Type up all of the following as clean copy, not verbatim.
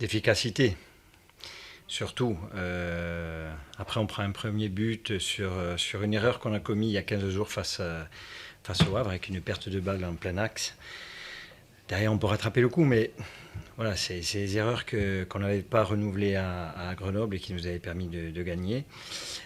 d'efficacité. Surtout, après on prend un premier but sur une erreur qu'on a commise il y a 15 jours face au Havre avec une perte de balle en plein axe. Derrière on peut rattraper le coup, mais voilà, c'est des erreurs qu'on n'avait pas renouvelées à Grenoble et qui nous avaient permis de gagner.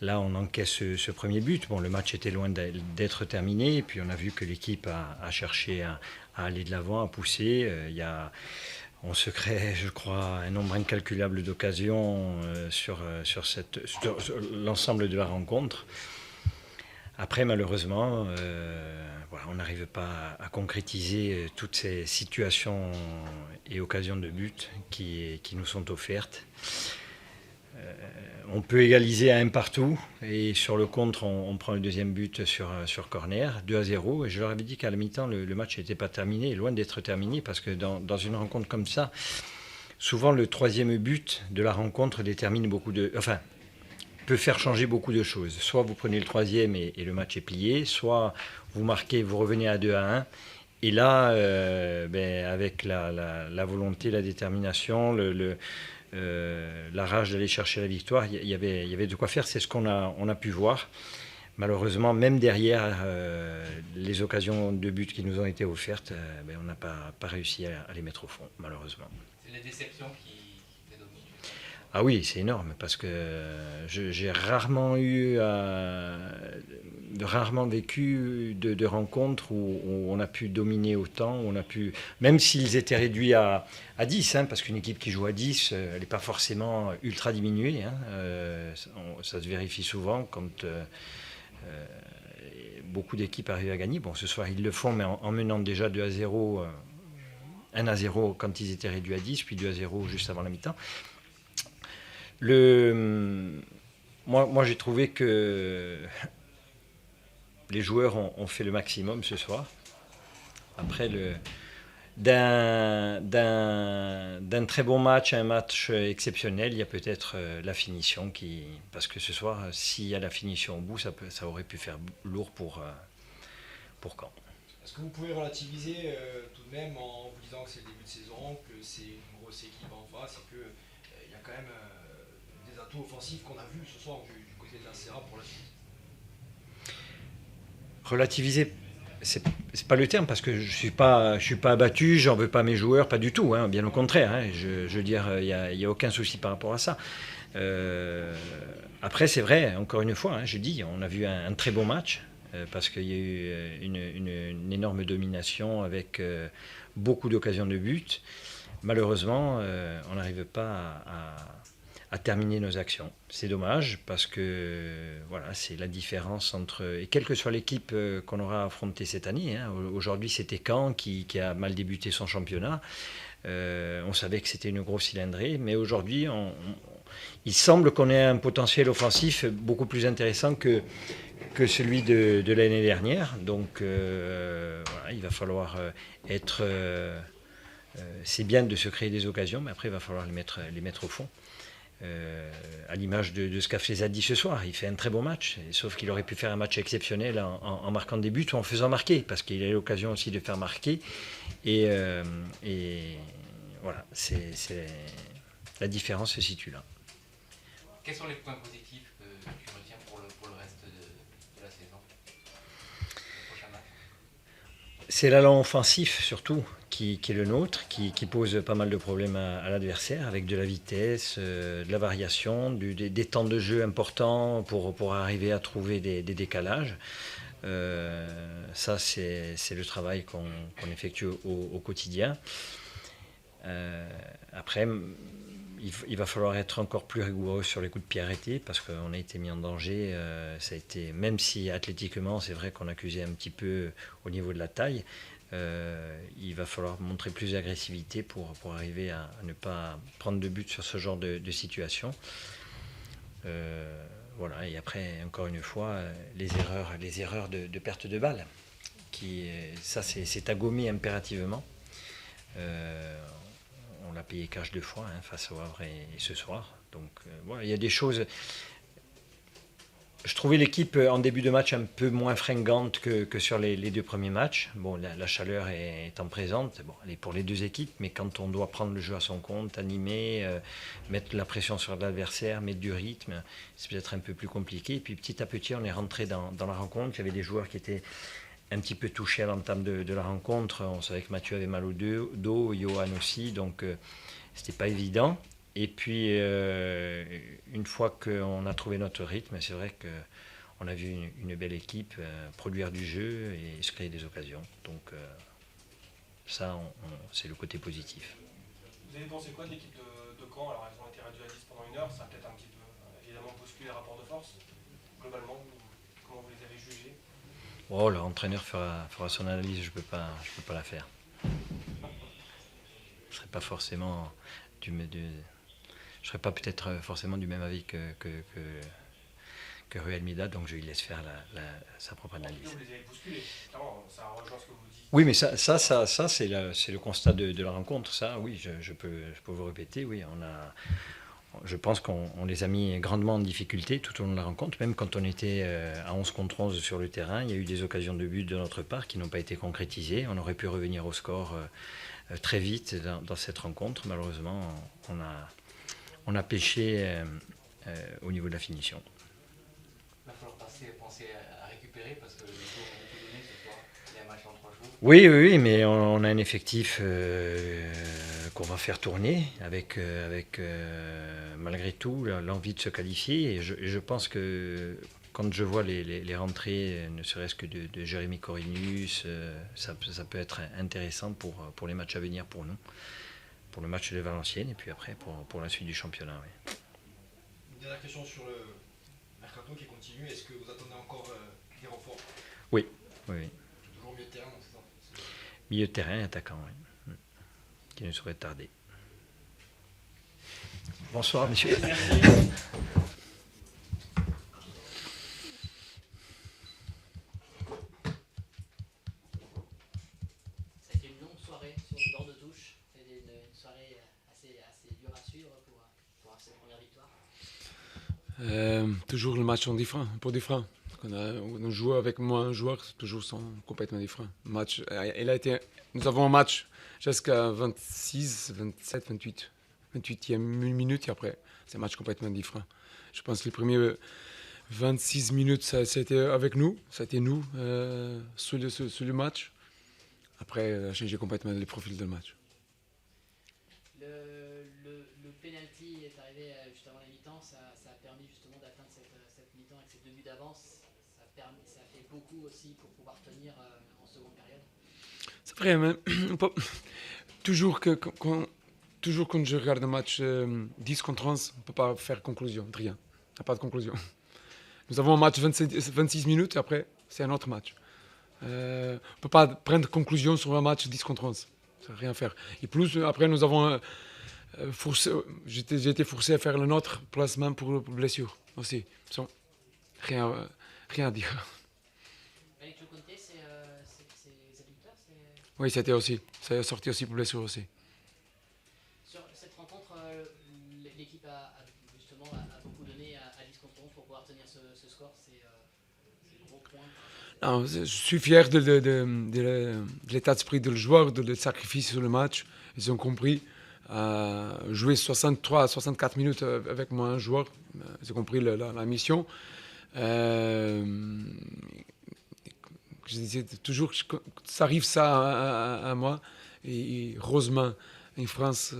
Là on encaisse ce premier but. Bon, le match était loin d'être terminé, et puis on a vu que l'équipe a cherché à aller de l'avant, à pousser. On se crée, je crois, un nombre incalculable d'occasions sur l'ensemble de la rencontre. Après, malheureusement, voilà, on n'arrive pas à concrétiser toutes ces situations et occasions de but qui nous sont offertes. On peut égaliser à un partout, et sur le contre, on prend le deuxième but sur corner, 2-0. Et je leur avais dit qu'à la mi-temps, le match n'était pas terminé, loin d'être terminé, parce que dans une rencontre comme ça, souvent le troisième but de la rencontre détermine peut faire changer beaucoup de choses. Soit vous prenez le troisième et le match est plié, soit vous marquez, vous revenez à 2-1. Et là, avec la volonté, la détermination, la rage d'aller chercher la victoire, il y avait de quoi faire. C'est ce qu'on a pu voir. Malheureusement, même derrière les occasions de but qui nous ont été offertes, on n'a pas réussi à les mettre au fond, malheureusement. C'est la déception qui prédomine. Ah oui, c'est énorme, parce que j'ai rarement vécu de rencontres où on a pu dominer autant, où on a pu, même s'ils étaient réduits à 10, hein, parce qu'une équipe qui joue à 10, elle n'est pas forcément ultra diminuée. Hein, ça se vérifie souvent quand beaucoup d'équipes arrivent à gagner. Bon, ce soir ils le font, mais en menant déjà 2-0, 1-0 quand ils étaient réduits à 10, puis 2-0 juste avant la mi-temps. Moi, j'ai trouvé que les joueurs ont fait le maximum ce soir. Après, d'un très bon match à un match exceptionnel, il y a peut-être la finition parce que ce soir, s'il y a la finition au bout, ça aurait pu faire lourd pour Caen. Est-ce que vous pouvez relativiser tout de même en vous disant que c'est le début de saison, que c'est une grosse équipe en face et qu'il y a quand même des atouts offensifs qu'on a vus ce soir du côté de la Serra pour la suite? Relativiser, c'est pas le terme, parce que je suis pas abattu, j'en veux pas à mes joueurs, pas du tout, hein, bien au contraire. Hein, je veux dire, il y a aucun souci par rapport à ça. Après, c'est vrai, encore une fois, hein, je dis, on a vu un très beau match. Parce qu'il y a eu une énorme domination avec beaucoup d'occasions de but. Malheureusement, on n'arrive pas à terminer nos actions. C'est dommage, parce que voilà, c'est la différence entre... Et quelle que soit l'équipe qu'on aura affrontée cette année, hein, aujourd'hui c'était Caen qui a mal débuté son championnat. On savait que c'était une grosse cylindrée, mais aujourd'hui, il semble qu'on ait un potentiel offensif beaucoup plus intéressant que celui de l'année dernière. Donc voilà, il va falloir être... c'est bien de se créer des occasions, mais après il va falloir les mettre au fond. À l'image de ce qu'a fait Zadie ce soir, il fait un très bon match, sauf qu'il aurait pu faire un match exceptionnel en marquant des buts ou en faisant marquer, parce qu'il a eu l'occasion aussi de faire marquer. Et voilà, la différence se situe là. Quels sont les points positifs que tu retiens pour le reste de la saison, le prochain match? C'est l'allant offensif surtout qui est le nôtre, qui pose pas mal de problèmes à l'adversaire, avec de la vitesse, de la variation, des temps de jeu importants pour arriver à trouver des décalages. Ça, c'est le travail qu'on effectue au quotidien. Après, il va falloir être encore plus rigoureux sur les coups de pied arrêtés, parce qu'on a été mis en danger. Ça a été, même si athlétiquement, c'est vrai qu'on accusait un petit peu au niveau de la taille, il va falloir montrer plus d'agressivité pour arriver à ne pas prendre de but sur ce genre de situation. Voilà, et après, encore une fois, les erreurs de perte de balle, ça c'est à gommer impérativement. On l'a payé cash 2 fois, hein, face au Havre et ce soir. Donc voilà, il y a des choses. Je trouvais l'équipe en début de match un peu moins fringante que sur les deux premiers matchs. Bon, la chaleur étant présente, bon, elle est pour les deux équipes, mais quand on doit prendre le jeu à son compte, animer, mettre la pression sur l'adversaire, mettre du rythme, c'est peut-être un peu plus compliqué. Et puis petit à petit, on est rentré dans la rencontre. Il y avait des joueurs qui étaient un petit peu touchés à l'entame de la rencontre. On savait que Mathieu avait mal au dos, Johan aussi, donc c'était pas évident. Et puis, une fois qu'on a trouvé notre rythme, c'est vrai qu'on a vu une belle équipe produire du jeu et se créer des occasions. Donc, ça, c'est le côté positif. Vous avez pensé quoi de l'équipe de Caen? Alors, elles ont été réduites à 10 pendant une heure, ça a peut-être un petit peu, évidemment, bousculé les rapports de force. Globalement, comment vous les avez jugés? Oh, l'entraîneur fera son analyse, je peux pas la faire. Je serais pas forcément je serais pas peut-être forcément du même avis que Rui Almeida, donc je lui laisse faire sa propre analyse. Vous les avez bousculés, clairement, ça rejoint ce que vous dites. Oui, mais ça c'est le constat de la rencontre. Ça, oui, je peux vous répéter. Oui, je pense qu'on les a mis grandement en difficulté tout au long de la rencontre. Même quand on était à 11 contre 11 sur le terrain, il y a eu des occasions de but de notre part qui n'ont pas été concrétisées. On aurait pu revenir au score très vite dans cette rencontre. Malheureusement, on a pêché au niveau de la finition. Il va falloir penser à récupérer parce que les jours ont tout donné ce soir. Il y a un match en 3 jours. Oui, mais on a un effectif qu'on va faire tourner avec malgré tout l'envie de se qualifier. Et je pense que quand je vois les rentrées, ne serait-ce que de Jérémy Corinius, ça peut être intéressant pour les matchs à venir pour nous. Pour le match de Valenciennes et puis après pour la suite du championnat. Oui. Une dernière question sur le mercato qui continue. Est-ce que vous attendez encore des renforts? Oui. Toujours milieu de terrain, c'est ça? Milieu de terrain, attaquant, oui. Qui ne saurait tarder. Bonsoir, monsieur. C'était une longue soirée sur le bord de touche. C'était une soirée assez dure à suivre pour cette première victoire. Toujours le match en différent, pour différent. On joue avec moins joueurs, toujours sont complètement différents. Nous avons un match jusqu'à 26, 27, 28. 28e minute et après, c'est un match complètement différent. Je pense que les premières 26 minutes, c'était avec nous, c'était nous sur le match. Après, on a changé complètement le profil du match. Le penalty est arrivé juste avant la mi-temps. Ça a permis justement d'atteindre cette mi-temps avec ces 2 buts d'avance. Ça a fait beaucoup aussi pour pouvoir tenir en seconde période. C'est vrai, mais toujours quand je regarde un match 10 contre 11, on ne peut pas faire conclusion, rien. Il n'y a pas de conclusion. Nous avons un match 26 minutes et après, c'est un autre match. On ne peut pas prendre conclusion sur un match 10 contre 11. Ça n'a rien à faire. Et plus, après, nous avons j'ai été forcé à faire le nôtre placement pour blessure aussi. Rien à dire. Avec le Conte, c'est adducteurs. Oui, c'était aussi. Ça est sorti aussi pour blessure aussi. Sur cette rencontre, l'équipe a beaucoup donné à 10 contre 11 pour pouvoir tenir ce score. C'est le gros point. Non, je suis fier de l'état d'esprit des joueurs, de le sacrifice sur le match. Ils ont compris. Jouer 63 à 64 minutes avec moi un joueur, ils ont compris la mission. Je disais toujours que ça arrive à moi. Et heureusement, en France,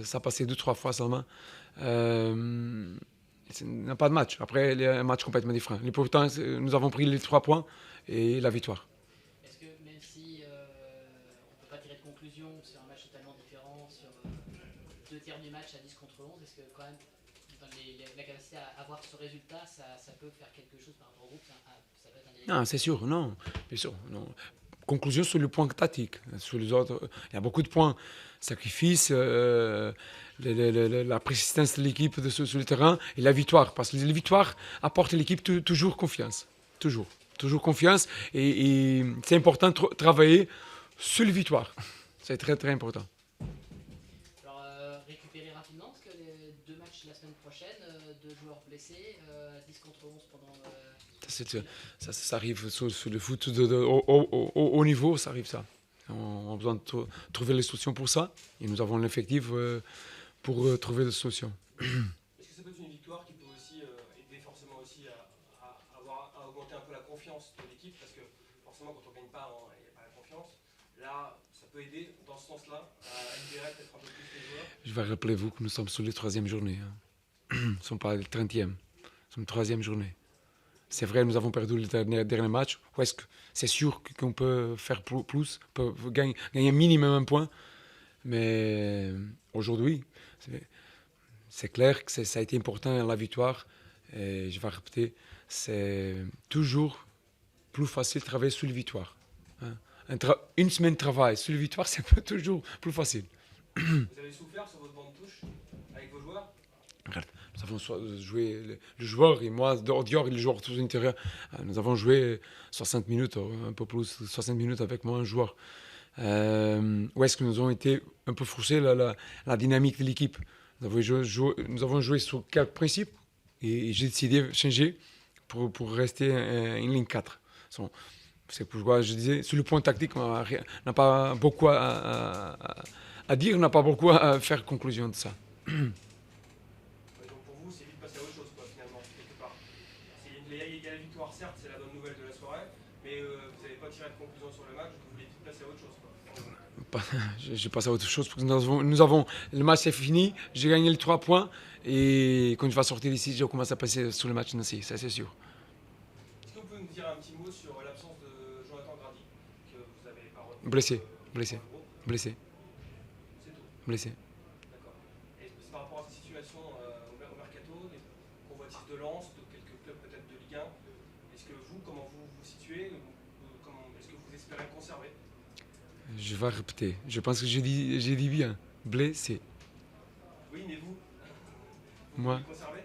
ça a passé 2-3 fois seulement. Il n'y a pas de match. Après, il y a un match complètement différent. L'important, nous avons pris les 3 points et la victoire. Est-ce que même si on ne peut pas tirer de conclusion sur un match totalement différent, sur 2 tiers du match à 10 contre 11, est-ce que quand même, dans la capacité à avoir ce résultat, ça peut faire quelque chose par rapport au groupe? Ça peut être un élément. Non, c'est sûr, non. Bien sûr, non. Conclusion sur le point tactique. Sur les autres, il y a beaucoup de points. Sacrifice, la persistance de l'équipe sur le terrain et la victoire. Parce que les victoires apportent à l'équipe toujours confiance. Toujours confiance. Et c'est important de travailler sur les victoires. C'est très, très important. Alors, récupérer rapidement, parce que les 2 matchs la semaine prochaine, 2 joueurs joueurs blessés, 10 contre 11 pendant... Ça arrive sur le foot au haut niveau, ça arrive ça. On a besoin de trouver les solutions pour ça, et nous avons l'effectif pour trouver des solutions. Est-ce que ça peut être une victoire qui peut aussi aider forcément aussi à augmenter un peu la confiance de l'équipe? Parce que forcément, quand on ne gagne pas, il n'y a pas la confiance. Là, ça peut aider dans ce sens-là à libérer peut-être un peu plus les joueurs. Je vais rappeler vous que nous sommes sur la 3e journée. Nous ne sommes pas la 30e. Nous sommes la 3e journée. C'est vrai, nous avons perdu le dernier match. Ou est-ce que c'est sûr qu'on peut faire plus, peut gagner un minimum un point. Mais aujourd'hui, c'est clair que ça a été important la victoire. Et je vais répéter, c'est toujours plus facile de travailler sur la victoire. Une semaine de travail sur la victoire, c'est toujours plus facile. Vous avez souffert sur votre banc de touche avec vos joueurs? Regarde, nous avons joué, le joueur et moi, Dior et les joueurs tous intérieurs, nous avons joué 60 minutes, un peu plus, 60 minutes avec moi, un joueur. Où est-ce que nous avons été un peu frustrés, la dynamique de l'équipe. Nous avons joué sur quelques principes et j'ai décidé de changer pour rester en ligne 4. C'est pourquoi je disais, sur le point tactique, on n'a pas beaucoup à dire, on n'a pas beaucoup à faire conclusion de ça. Donc pour vous, c'est vite passer à autre chose, quoi, finalement, quelque part. Il y a la victoire, certes, c'est la bonne nouvelle de la soirée, mais vous n'avez pas tiré de conclusion sur le match, vous voulez vite passer à autre chose, quoi. J'ai passé à autre chose parce que nous avons le match est fini, j'ai gagné les 3 points et quand je vais sortir d'ici, je commence à passer sur le match Nancy, ça c'est sûr. Est-ce que vous pouvez nous dire un petit mot sur l'absence de Jonathan Grady, que vous avez pas retenu? Blessé. C'est tout. D'accord. Et par rapport à cette situation au mercato, des convoitises de Lens, de quelques clubs peut-être de Ligue 1, est-ce que vous, comment vous vous situez, est-ce que vous espérez conserver? Je vais répéter, je pense que j'ai dit bien, blessé. Oui, mais vous Moi, voulez conserver?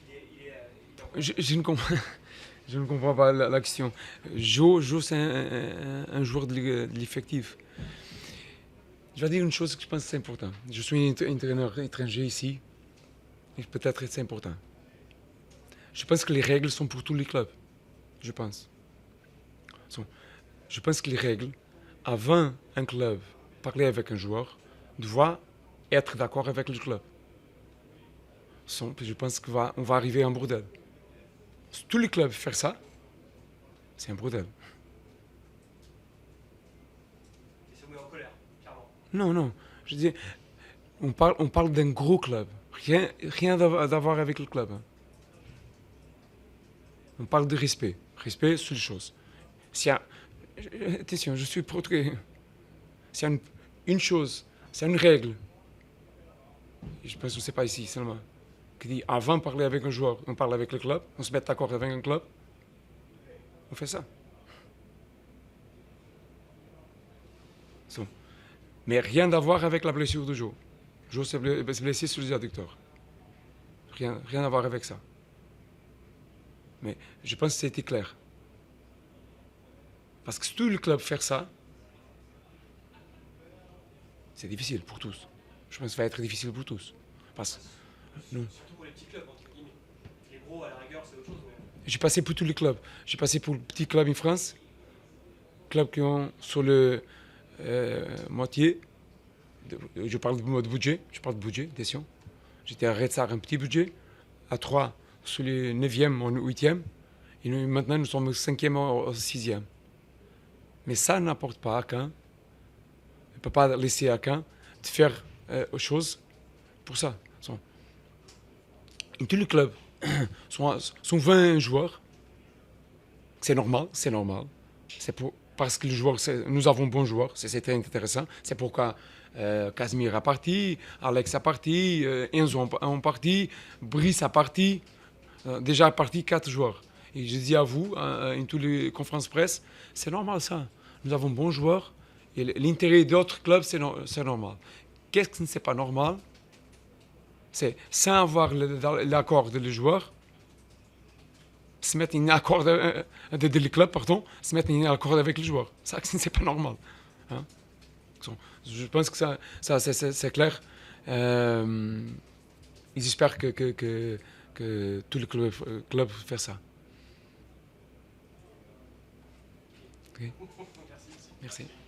Il est en je ne comprends pas la question. Jo c'est un joueur de l'effectif. Je vais dire une chose que je pense que c'est important. Je suis un entraîneur étranger ici, et peut-être c'est important. Je pense que les règles sont pour tous les clubs. Je pense. Je pense que les règles, avant un club parler avec un joueur, doit être d'accord avec le club. Je pense qu'on va arriver à un bordel. Si tous les clubs font ça, c'est un bordel. Et ça vous met en colère, clairement. Non. Je dis, on parle d'un gros club. Rien à voir avec le club. On parle de respect. Respect sur les choses. Attention, je suis portugais. S'il y a une chose, c'est une règle. Je pense que ce n'est pas ici seulement. Qui dit, avant de parler avec un joueur, on parle avec le club, on se met d'accord avec un club, on fait ça. Mais rien à voir avec la blessure de Joe. Joe s'est blessé sur les adducteurs. Rien à voir avec ça. Mais je pense que c'était clair. Parce que si tout le club fait ça, c'est difficile pour tous. Je pense que ça va être difficile pour tous. Parce que Surtout pour les petits clubs, entre guillemets. Les gros, à la rigueur, c'est autre chose. Mais... j'ai passé pour tous les clubs. J'ai passé pour le petit club en France, clubs qui ont sur le moitié. Je parle de budget, attention. J'étais à Red Star, un petit budget, à 3 sur le 9e ou 8e. Et maintenant, nous sommes au 5e ou 6e. Mais ça n'apporte pas à Caen. On ne peut pas laisser à Caen de faire autre chose pour ça. Tous les clubs sont 20 joueurs. C'est normal. C'est parce que les joueurs, nous avons bons joueurs, c'est très intéressant. C'est pourquoi Casimir a parti, Alex a parti, Enzo a parti, Brice a parti. Déjà parti 4 joueurs. Et je dis à vous, en toutes les conférences presse, c'est normal ça. Nous avons bons joueurs et l'intérêt d'autres clubs, c'est normal. Qu'est-ce qui n'est pas normal? C'est sans avoir l'accord des joueurs, se mettre en accord des clubs, se mettre en accord avec les joueurs. Ça, c'est pas normal. Hein? Je pense que ça c'est clair. J'espère que que tous les clubs font ça. Ok. Merci. Merci.